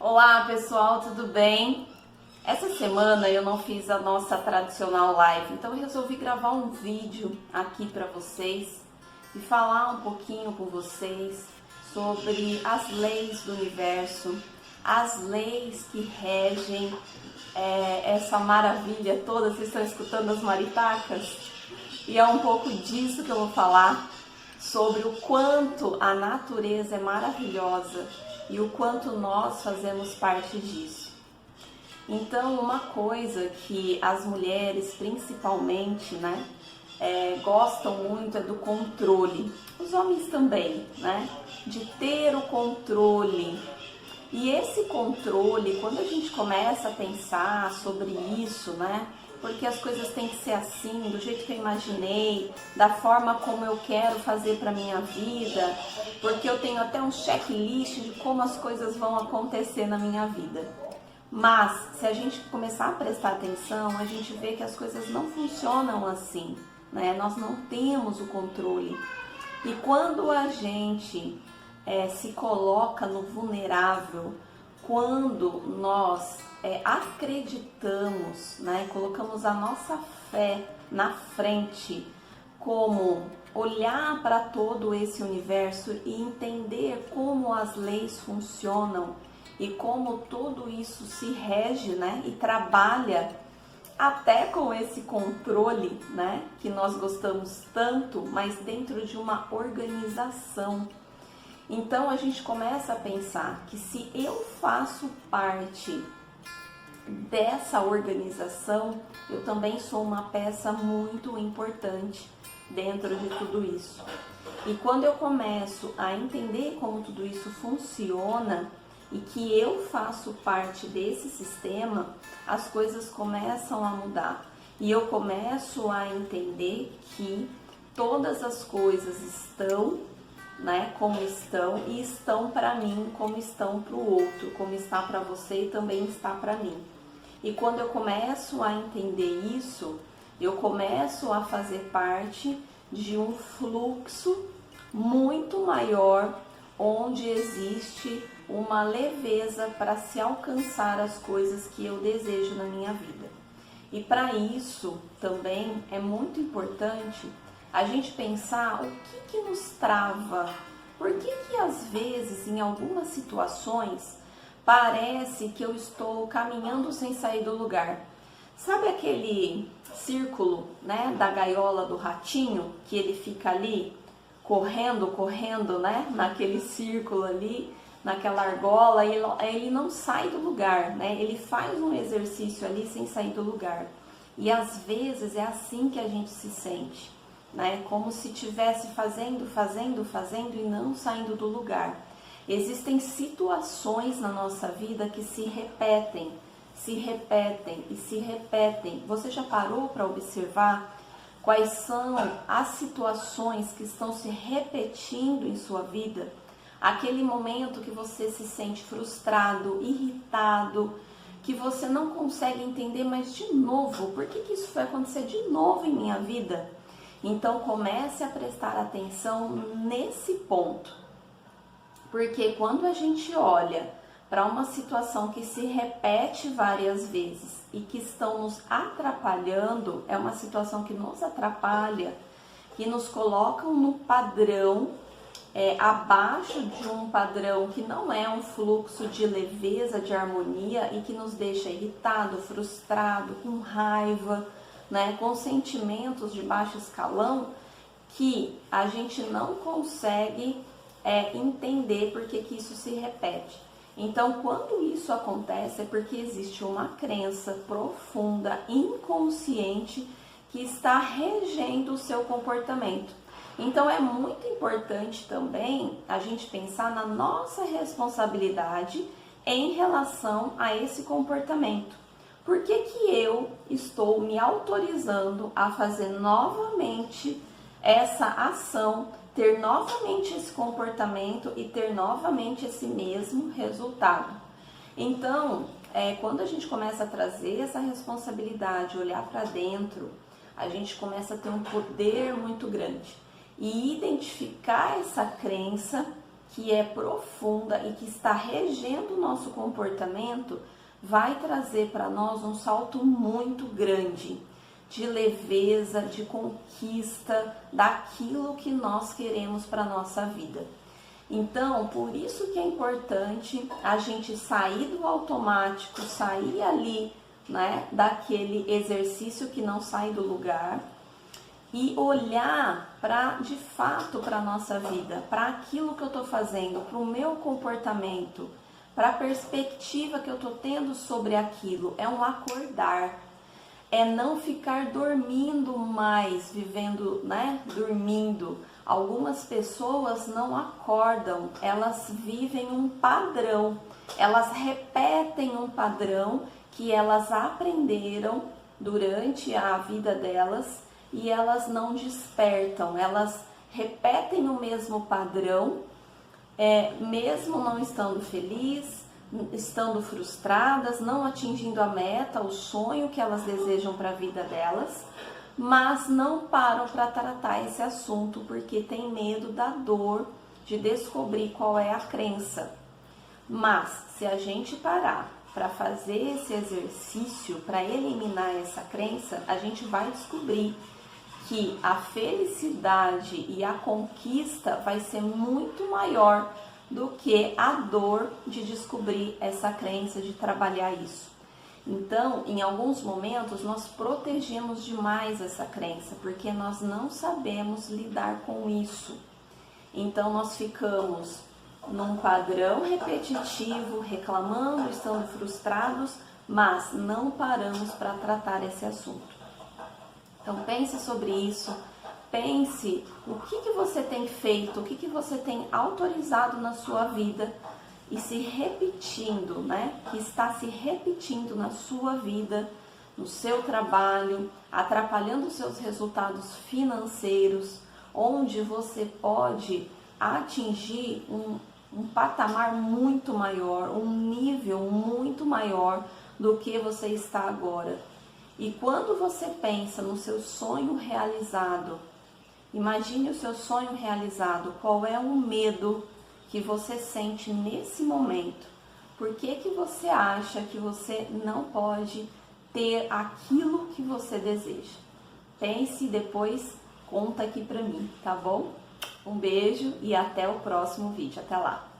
Olá pessoal, tudo bem? Essa semana eu não fiz a nossa tradicional live, então eu resolvi gravar um vídeo aqui para vocês e falar um pouquinho com vocês sobre as leis do universo, as leis que regem essa maravilha toda. Vocês estão escutando as maritacas? E é um pouco disso que eu vou falar, sobre o quanto a natureza é maravilhosa e o quanto nós fazemos parte disso. Então, uma coisa que as mulheres principalmente, gostam muito é do controle. Os homens também, de ter o controle. E esse controle, quando a gente começa a pensar sobre isso, porque as coisas têm que ser assim, do jeito que eu imaginei, da forma como eu quero fazer para minha vida, porque eu tenho até um checklist de como as coisas vão acontecer na minha vida. Mas, se a gente começar a prestar atenção, a gente vê que as coisas não funcionam assim, Nós não temos o controle. E quando a gente se coloca no vulnerável, quando nós acreditamos, colocamos a nossa fé na frente, como olhar para todo esse universo e entender como as leis funcionam e como tudo isso se rege, e trabalha até com esse controle, que nós gostamos tanto, mas dentro de uma organização. Então a gente começa a pensar que se eu faço parte dessa organização, eu também sou uma peça muito importante dentro de tudo isso. E quando eu começo a entender como tudo isso funciona e que eu faço parte desse sistema, as coisas começam a mudar. E eu começo a entender que todas as coisas estão como estão, e estão para mim como estão para o outro, como está para você e também está para mim. E quando eu começo a entender isso, eu começo a fazer parte de um fluxo muito maior, onde existe uma leveza para se alcançar as coisas que eu desejo na minha vida. E para isso também é muito importante a gente pensar o que nos trava. Por que às vezes, em algumas situações, parece que eu estou caminhando sem sair do lugar? Sabe aquele círculo, da gaiola do ratinho, que ele fica ali correndo, naquele círculo ali, naquela argola, e ele não sai do lugar, Ele faz um exercício ali sem sair do lugar. E às vezes é assim que a gente se sente. Como se estivesse fazendo e não saindo do lugar. Existem situações na nossa vida que se repetem. Você já parou para observar quais são as situações que estão se repetindo em sua vida? Aquele momento que você se sente frustrado, irritado, que você não consegue entender, mas de novo, por que isso foi acontecer de novo em minha vida? Então comece a prestar atenção nesse ponto, porque quando a gente olha para uma situação que se repete várias vezes e que estão nos atrapalhando, é uma situação que nos atrapalha, que nos colocam no padrão, abaixo de um padrão que não é um fluxo de leveza, de harmonia, e que nos deixa irritado, frustrado, com raiva, com sentimentos de baixo escalão, que a gente não consegue entender por que isso se repete. Então, quando isso acontece, é porque existe uma crença profunda, inconsciente, que está regendo o seu comportamento. Então, é muito importante também a gente pensar na nossa responsabilidade em relação a esse comportamento. Por que eu estou me autorizando a fazer novamente essa ação, ter novamente esse comportamento e ter novamente esse mesmo resultado? Então, quando a gente começa a trazer essa responsabilidade, olhar para dentro, a gente começa a ter um poder muito grande e identificar essa crença que é profunda e que está regendo o nosso comportamento, vai trazer para nós um salto muito grande de leveza, de conquista daquilo que nós queremos para a nossa vida. Então, por isso que é importante a gente sair do automático, sair ali, né, daquele exercício que não sai do lugar e olhar para, de fato, para a nossa vida, para aquilo que eu estou fazendo, para o meu comportamento, para a perspectiva que eu estou tendo sobre aquilo. É um acordar, é não ficar dormindo mais, vivendo, né, dormindo. Algumas pessoas não acordam, elas vivem um padrão, elas repetem um padrão que elas aprenderam durante a vida delas e elas não despertam, elas repetem o mesmo padrão, mesmo não estando felizes, estando frustradas, não atingindo a meta, o sonho que elas desejam para a vida delas, mas não param para tratar esse assunto porque tem medo da dor de descobrir qual é a crença. Mas se a gente parar para fazer esse exercício, para eliminar essa crença, a gente vai descobrir que a felicidade e a conquista vai ser muito maior do que a dor de descobrir essa crença, de trabalhar isso. Então, em alguns momentos, nós protegemos demais essa crença, porque nós não sabemos lidar com isso. Então, nós ficamos num padrão repetitivo, reclamando, estando frustrados, mas não paramos para tratar esse assunto. Então, pense sobre isso, pense o que você tem feito, o que você tem autorizado na sua vida e se repetindo, né? Que está se repetindo na sua vida, no seu trabalho, atrapalhando os seus resultados financeiros, onde você pode atingir um patamar muito maior, um nível muito maior do que você está agora. E quando você pensa no seu sonho realizado, imagine o seu sonho realizado, qual é o medo que você sente nesse momento? Por que você acha que você não pode ter aquilo que você deseja? Pense e depois conta aqui pra mim, tá bom? Um beijo e até o próximo vídeo. Até lá!